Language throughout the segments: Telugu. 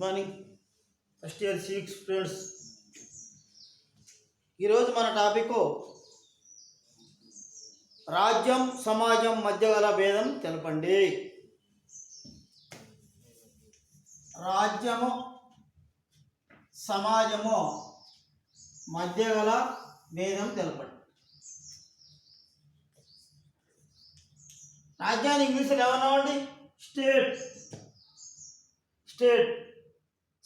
Morning first year civics students. ఈరోజు మన టాపిక్ రాజ్యం సమాజం మధ్య గల భేదం తెలపండి. రాజ్యము సమాజము మధ్య గల భేదం తెలపండి. రాజ్యాన్ని ఇంగ్లీష్లో ఏమన్నామండి? స్టేట్. స్టేట్.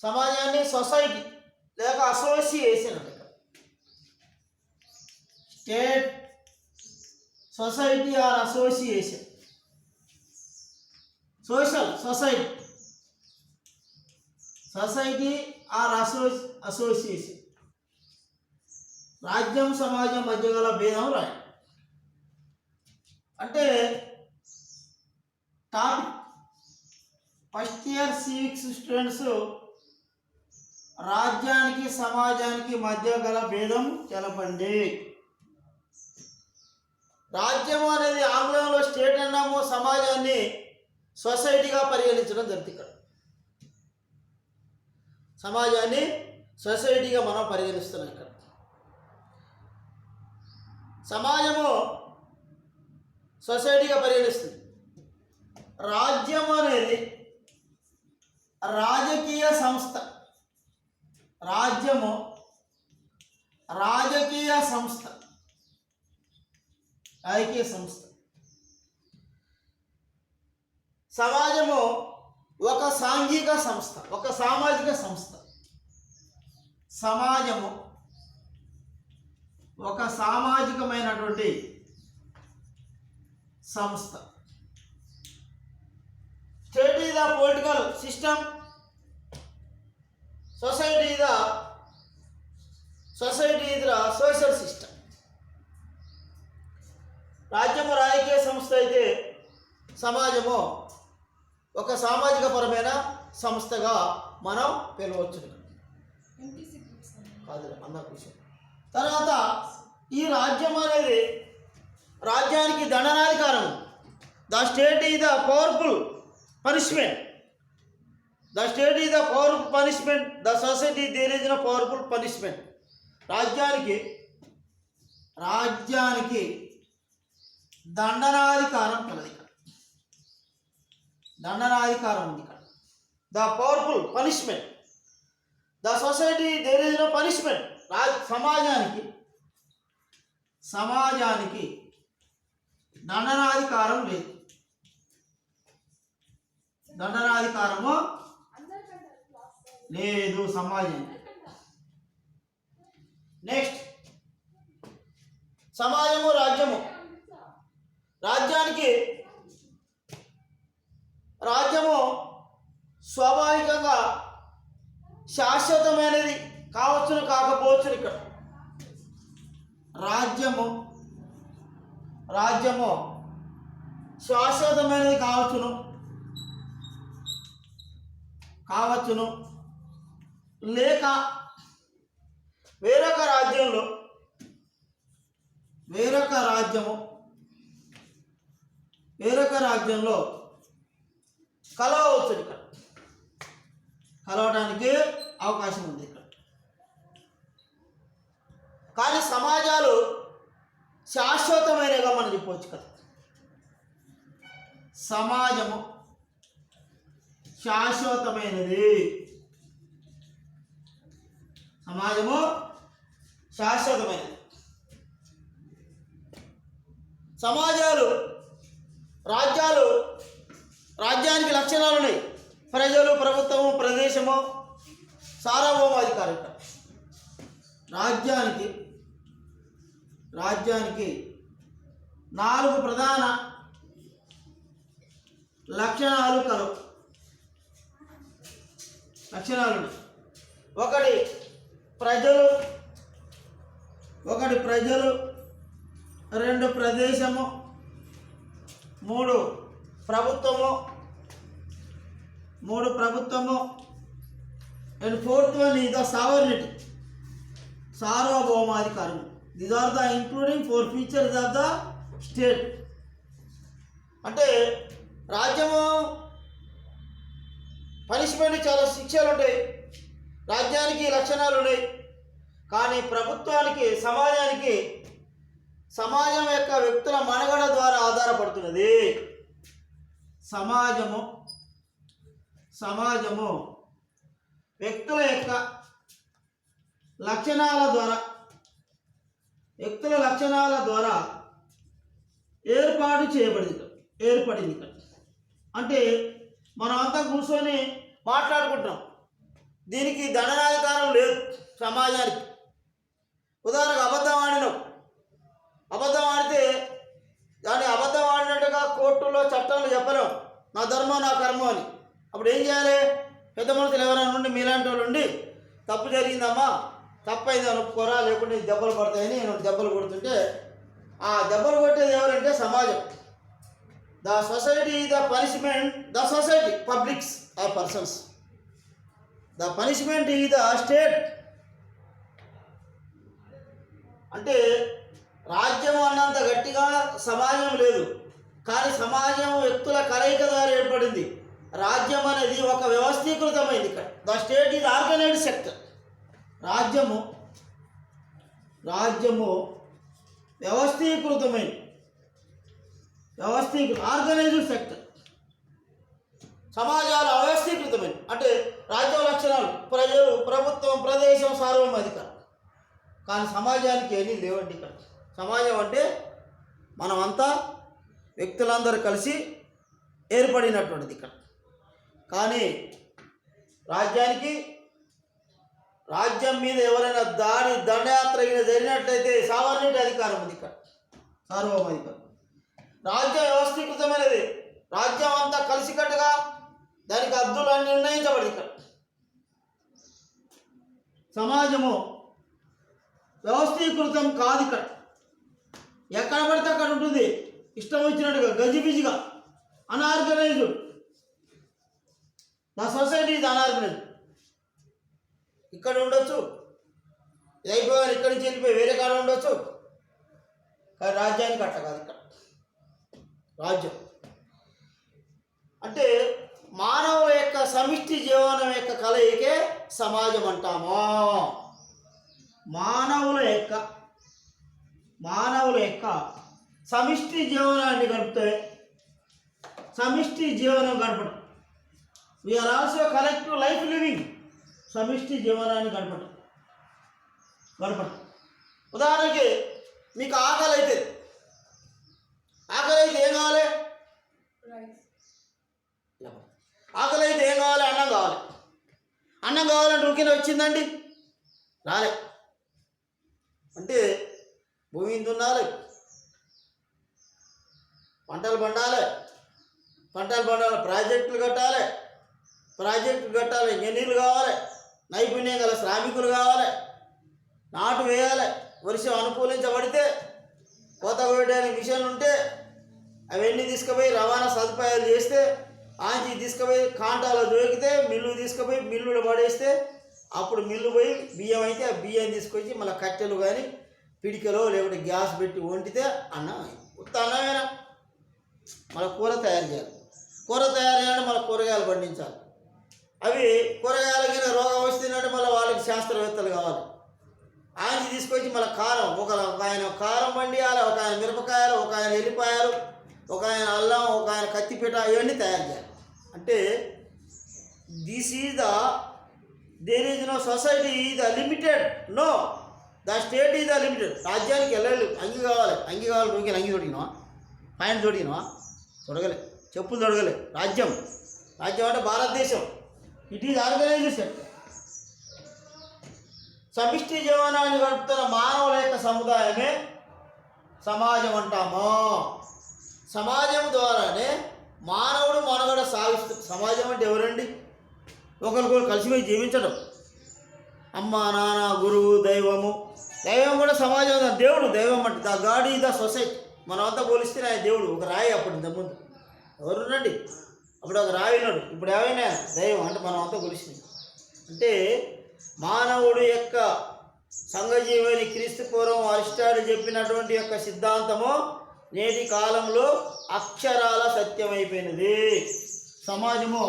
సమాజాన్ని సొసైటీ లేక అసోసియేషన్ అంట. State, society or association. Social society, society or association. రాజ్యం సమాజం మధ్య గల భేదం రాయి అంటే topic first year civics students రాజ్యానికి సమాజానికి మధ్య గల భేదం తెలపండి. రాజ్యము అనేది ఆంగ్లంలో స్టేట్ అన్నాము, సమాజాన్ని సొసైటీగా పరిగణించడం జరుగుతుంది. ఇక్కడ సమాజాన్ని సొసైటీగా మనం పరిగణిస్తున్నాం. ఇక్కడ సమాజము సొసైటీగా పరిగణిస్తుంది. రాజ్యం అనేది రాజకీయ సంస్థ. రాజ్యము రాజకీయ సంస్థ, రాజకీయ సంస్థ. సమాజము ఒక సాంఘిక సంస్థ, ఒక సామాజిక సంస్థ. సమాజము ఒక సామాజికమైనటువంటి సంస్థ. State is the political system, society is the social system. రాజ్యము రాజకీయ సంస్థ అయితే సమాజము ఒక సామాజిక పరమైన సంస్థగా మనం పిలవచ్చు. కాదు అన్న విషయం. తర్వాత ఈ రాజ్యం అనేది రాజ్యానికి దండనాధికారం. The state is the powerful punishment. The state is the powerful punishment. The society there is the powerful punishment. రాజ్యానికి దండనాధికారం కలది. దండనాధికారం ఉంది ఇక్కడ. The powerful punishment. The society there is no punishment. సమాజానికి దండనాధికారం లేదు. దండనాధికారము లేదు సమాజానికి. నెక్స్ట్ సమాజము రాజ్యము. రాజ్యము స్వాభావికంగా శాశ్వతమైనది కావచ్చును కాకపోవచ్చు. ఇక్కడ రాజ్యము శాశ్వతమైనది కావచ్చును లేక వేరొక రాజ్యంలో కలవచ్చు. ఇక్కడ కలవడానికి అవకాశం ఉంది ఇక్కడ. కానీ సమాజాలు శాశ్వతమైనగా మనం చెప్పవచ్చు కదా. సమాజము శాశ్వతమైనది. సమాజము శాశ్వతమైనది. రాజ్యానికి లక్షణాలు ఉన్నాయి. ప్రజలు, ప్రభుత్వము, ప్రదేశము, సార్వభౌమాధికారం. రాజ్యానికి 4 ప్రధాన లక్షణాలు కలవు. ఒకటి ప్రజలు, 2 ప్రదేశము, 3 ప్రభుత్వము, and 4th one is the sovereignty, సార్వభౌమాధికారం. These are the including 4 features of the state. అంటే రాజ్యము పనిష్మెంట్, చాలా శిక్షలు ఉంటాయి. రాజ్యానికి లక్షణాలు ఉన్నాయి. కానీ ప్రభుత్వానికి, సమాజం యొక్క వ్యక్తుల మనుగడ ద్వారా ఆధారపడుతున్నది. సమాజము వ్యక్తుల యొక్క లక్షణాల ద్వారా ఏర్పడింది. అంటే మనం అంతా కూర్చొని మాట్లాడుకుంటున్నాం. దీనికి దండనాధికారం లేదు సమాజానికి. ఉదాహరణకు అబద్ధం ఆడితే దాన్ని అబద్ధం ఆడినట్టుగా కోర్టులో చట్టంలో చెప్పలేం, నా ధర్మం నా కర్మం అని. అప్పుడు ఏం చేయాలి? పెద్ద మనుషులు ఎవరైనా ఉండి, మీలాంటి వాళ్ళు ఉండి, తప్పు జరిగిందమ్మా, తప్పు అయింది అని ఒప్పుకోరా, లేకుంటే దెబ్బలు పడతాయని దెబ్బలు కొడుతుంటే, ఆ దెబ్బలు కొట్టేది ఎవరంటే సమాజం. The society the punishment, the society publics or persons. The punishment ఈ ద స్టేట్. అంటే రాజ్యం అన్నంత గట్టిగా సమాజం లేదు, కానీ సమాజం వ్యక్తుల కలయిక ద్వారా ఏర్పడింది. రాజ్యం అనేది ఒక వ్యవస్థీకృతమైంది. ఇక్కడ the state is organised sector. రాజ్యము వ్యవస్థీకృతమైంది, ఆర్గనైజ్డ్ సెక్టర్. సమాజాలు అవ్యవస్థీకృతమైనవి. అంటే రాజ్యం లక్షణాలు ప్రజలు, ప్రభుత్వం, ప్రదేశం, సార్వభౌమాధికారం. కానీ సమాజానికి ఏమీ లేవండి. ఇక్కడ సమాజం అంటే మనమంతా వ్యక్తులందరూ కలిసి ఏర్పడినటువంటిది ఇక్కడ. కానీ రాజ్యం మీద ఎవరైనా దండయాత్ర జరిగినట్లయితే సావర్ణిటి అధికారం ఉంది ఇక్కడ, సార్వభౌమాధికారం. రాజ్యం వ్యవస్థీకృతమైనది. రాజ్యం అంతా కలిసికట్టుగా దానికి హద్దులన్నీ నిర్ణయించబడి ఇక్కడ. సమాజము వ్యవస్థీకృతం కాదు. ఇక్కడ ఎక్కడ పడితే అక్కడ ఉంటుంది, ఇష్టం వచ్చినట్టుగా, గజిబిజిగా, అన్ఆర్గనైజ్డ్. నా సొసైటీ ఇది అన్ఆర్గనైజ్డ్. ఇక్కడ ఉండొచ్చు, అయిపోయారు, ఇక్కడి నుంచి వెళ్ళిపోయి వేరే కాడ ఉండొచ్చు. కానీ రాజ్యానికి అట్ట కాదు. ఇక్కడ రాజ్యం అంటే మానవుల యొక్క సమిష్టి జీవనం యొక్క కలయికే సమాజం అంటాము. మానవుల యొక్క సమిష్టి జీవనాన్ని గడపడం. We are also collective life living. సమిష్టి జీవనాన్ని గడపడం. ఉదాహరణకి మీకు ఆకలి అయితే ఏం కావాలి? ఆకలి అయితే ఏం కావాలి? అన్నం కావాలంటే ఊరికే వచ్చిందండి, రాలే. అంటే భూమిని దున్నాలి, పంటలు పండాలి, ప్రాజెక్టులు కట్టాలి, ఇంజనీర్లు కావాలి, నైపుణ్యం గల శ్రామికులు కావాలి, నాటు వేయాలి, వర్షం అనుకూలించబడితే, కోత కోయడానికి మిషన్లు ఉంటే అవన్నీ తీసుకుపోయి రవాణా సదుపాయాలు చేస్తే, ఆంచి తీసుకుపోయి కాంటాలో దొరికితే మిల్లు తీసుకుపోయి మిల్లులో పడేస్తే, అప్పుడు మిల్లు పోయి బియ్యం అయితే ఆ బియ్యం తీసుకొచ్చి మళ్ళీ కట్టెలు కానీ పిడికలో లేకుంటే గ్యాస్ పెట్టి వండితే అన్నం అన్నమేనా. మళ్ళీ కూర తయారు చేయాలి, మళ్ళీ కూరగాయలు పండించాలి. అవి కూరగాయలకి రోగం వస్తుందంటే మళ్ళీ వాళ్ళకి శాస్త్రవేత్తలు కావాలి. ఆయన తీసుకొచ్చి మళ్ళీ కారం, ఒక ఆయన కారం పండియాలి, ఒక ఆయన మిరపకాయలు, ఒక ఆయన ఎల్లిపాయలు, ఒక ఆయన అల్లం, ఒక ఆయన కత్తిపీట, ఇవన్నీ తయారు చేయాలి. అంటే there is no society is limited, no the state is limited. రాజ్యానికి వెళ్ళలేదు. అంగి కావాలి, నువ్వు అంగి తొడిగినావా, పాయింట్ తొడిగినావా, తొడగలే, చెప్పులు తొడగలే. రాజ్యం అంటే భారతదేశం. It is organised sector. సమిష్టి జీవనాన్ని గడుపుతున్న మానవుల యొక్క సముదాయమే సమాజం అంటాము. సమాజం ద్వారానే మానవుడు మనుగడ సాగిస్తుంది. సమాజం అంటే ఎవరండి? ఒకరికొకరు కలిసిపోయి జీవించడం. అమ్మ, నాన్న, గురువు, దైవం కూడా సమాజం. దేవుడు దైవం అంటే the God is the society. మనం అంతా పోలిస్తే ఆయన దేవుడు ఒక రాయి. అప్పుడు ఇంతకుముందు ఎవరునండి? అప్పుడు ఒక రాయి ఉన్నాడు. ఇప్పుడు ఏమైనా దైవం అంటే మనం అంతా కొలిసినాయి. అంటే మానవుడు యొక్క సంఘజీవని క్రీస్తు పూర్వం అరిస్టాటిల్ చెప్పినటువంటి యొక్క సిద్ధాంతము నేటి కాలంలో అక్షరాల సత్యమైపోయినది. సమాజము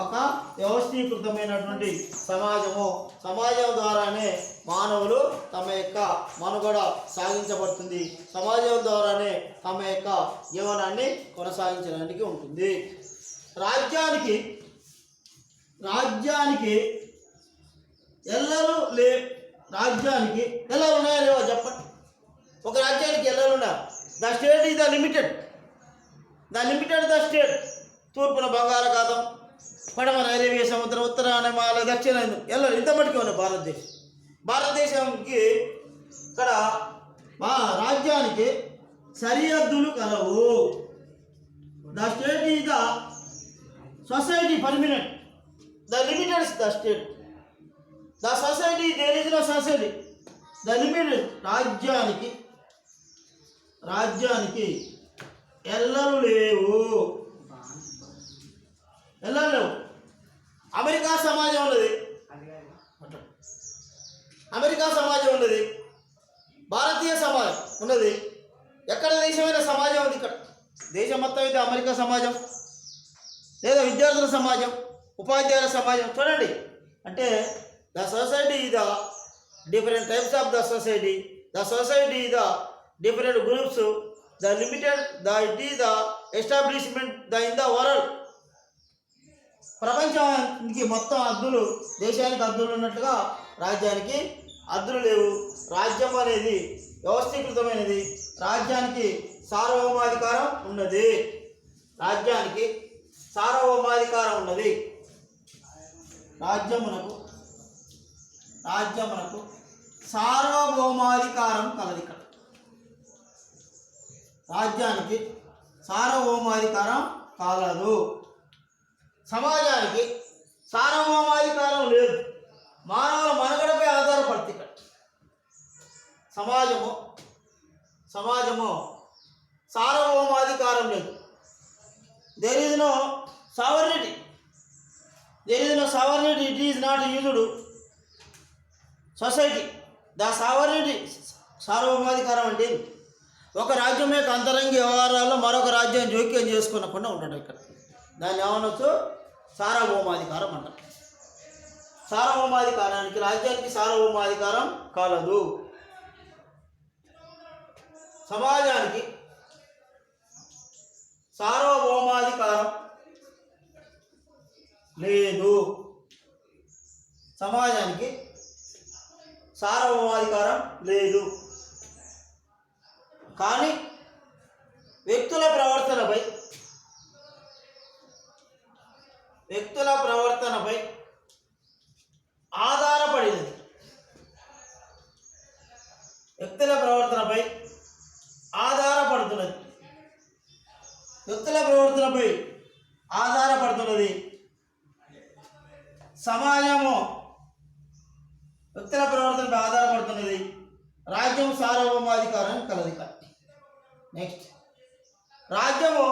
ఒక వ్యవస్థీకృతమైనటువంటి సమాజము. సమాజం ద్వారానే మానవులు తమ యొక్క మనుగడ సాగించబడుతుంది. సమాజం ద్వారానే తమ యొక్క జీవనాన్ని కొనసాగించడానికి ఉంటుంది. రాజ్యానికి రాజ్యానికి ఎల్లలు ఉన్నాయా లేవో చెప్పండి. ఒక రాజ్యానికి ఎల్లలు ఉన్నా? The state is the limited the state. తూర్పున బంగాళాఖాతం, పడమర అరేబియా సముద్రం, ఉత్తరాన హిమాలయ, దక్షిణ ఎల్లలు ఇంత మటుకే ఉన్నాయి భారతదేశానికి. ఇక్కడ మా రాజ్యానికి సరిహద్దులు కలవు. The state is the society permanent, the limited the state, the society there is no society, the limited. రాజ్యానికి ఎల్లలు లేవు. అమెరికా సమాజం ఉన్నది, భారతీయ సమాజం ఉన్నది. ఎక్కడ దేశమైన సమాజం ఉంది. ఇక్కడ దేశం మొత్తం అయితే అమెరికా సమాజం, లేదా విద్యార్థుల సమాజం, ఉపాధ్యాయుల సమాజం. చూడండి, అంటే the society is the different types of the society, the society is the different groups, the limited it is the establishment in the world. ప్రపంచానికి మొత్తం హద్దులు, దేశానికి హద్దులు ఉన్నట్టుగా రాజ్యానికి హద్దులు లేవు. రాజ్యం అనేది వ్యవస్థీకృతమైనది. రాజ్యానికి సార్వభౌమాధికారం ఉన్నది. రాజ్యమునకు సార్వభౌమాధికారం కలది. ఇక్కడ రాజ్యానికి సార్వభౌమాధికారం కలదు. సమాజానికి సార్వభౌమాధికారం లేదు. మానవుల మనుగడపై ఆధారపడుతుంది. ఇక్కడ సమాజము సార్వభౌమాధికారం లేదు. There is no sovereignty, it is not used society. The sovereignty, సార్వభౌమాధికారం అంటే ఒక రాజ్యం యొక్క అంతరంగ వ్యవహారాల్లో మరొక రాజ్యం జోక్యం చేసుకోనకుండా ఉండడం. ఇక్కడ దాన్ని ఏమనొచ్చు? సార్వభౌమాధికారం అంటారు. రాజ్యానికి సార్వభౌమాధికారం కలదు. సమాజానికి సార్వభౌమాధికారం లేదు. కానీ వ్యక్తుల ప్రవర్తనపై ఆధారపడినది. సమాజము వ్యక్తుల ప్రవర్తనపై ఆధారపడుతున్నది. రాజ్యం సార్వభౌమాధికారం కలది. నెక్స్ట్, రాజ్యము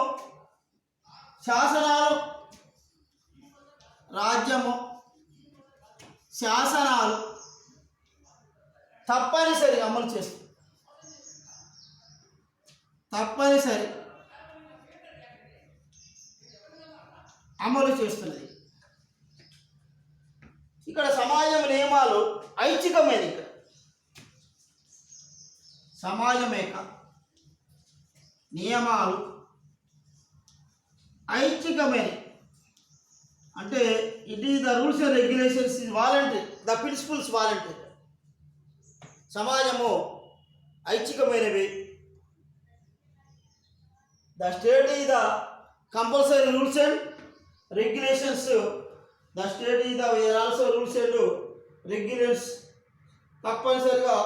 శాసనాలు తప్పనిసరి అమలు చేస్తుంది. ఇక్కడ సమాజం నియమాలు ఐచ్ఛికమైనవి. ఇక్కడ సమాజం యొక్క నియమాలు ఐచ్ఛికమైనవి. అంటే it is the rules and regulations is voluntary, the principles voluntary. సమాజము ఐచ్ఛికమైనవి. The state is the compulsory rules and regulations. The state is the also rules and regulations. తప్పనిసరిగా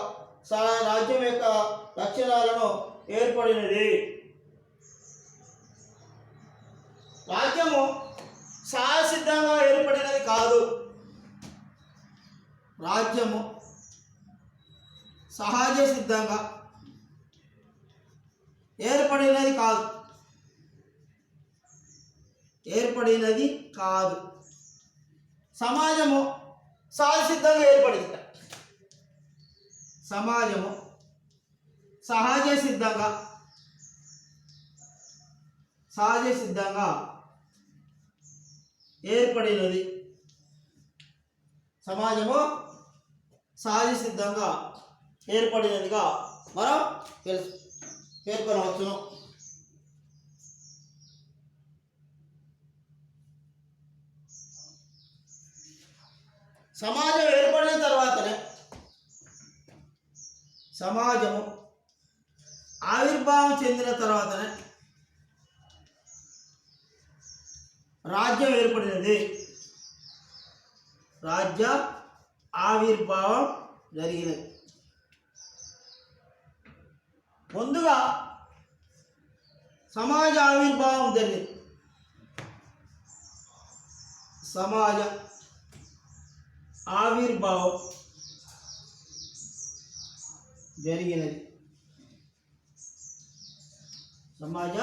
రాజ్యం యొక్క లక్షణాలను ఏర్పడినది. రాజ్యము సహజసిద్ధంగా ఏర్పడినది కాదు. రాజ్యము సహజ సిద్ధంగా ఏర్పడినది కాదు. సమాజము సహజసిద్ధంగా ఏర్పడింది. సమాజము సహజ సిద్ధంగా ఏర్పడినది. సమాజము సహజ సిద్ధంగా ఏర్పడినదిగా మనం పేర్కొనవచ్చును. సమాజం ఏర్పడిన తర్వాతనే సమాజము ఆవిర్భావం చెందిన తర్వాతనే రాజ్యం ఏర్పడినది. రాజ్య ఆవిర్భావం జరిగినది. ముందుగా సమాజ ఆవిర్భావం జరిగింది. సమాజ ఆవిర్భావం జరిగినది. సమాజ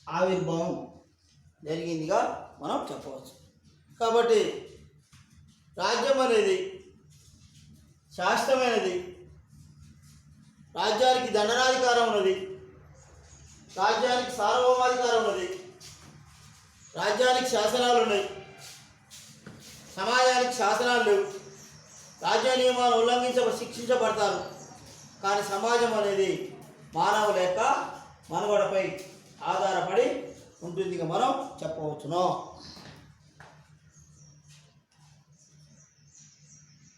ఆవిర్భావం జరిగిందిగా మనం చెప్పవచ్చు. కాబట్టి రాజ్యం అనేది శాస్త్రమైనది. రాజ్యానికి దండనాధికారం ఉన్నది. రాజ్యానికి సార్వభౌమాధికారం ఉన్నది. రాజ్యానికి శాసనాలు ఉన్నాయి. సమాజానికి శాసనాలు లేవు. రాజ్య నియమాలు శిక్షించబడతారు. కానీ సమాజం అనేది మానవుల యొక్క మనుగడపై ఆధారపడి ఉంటుందిగా మనం చెప్పవచ్చును.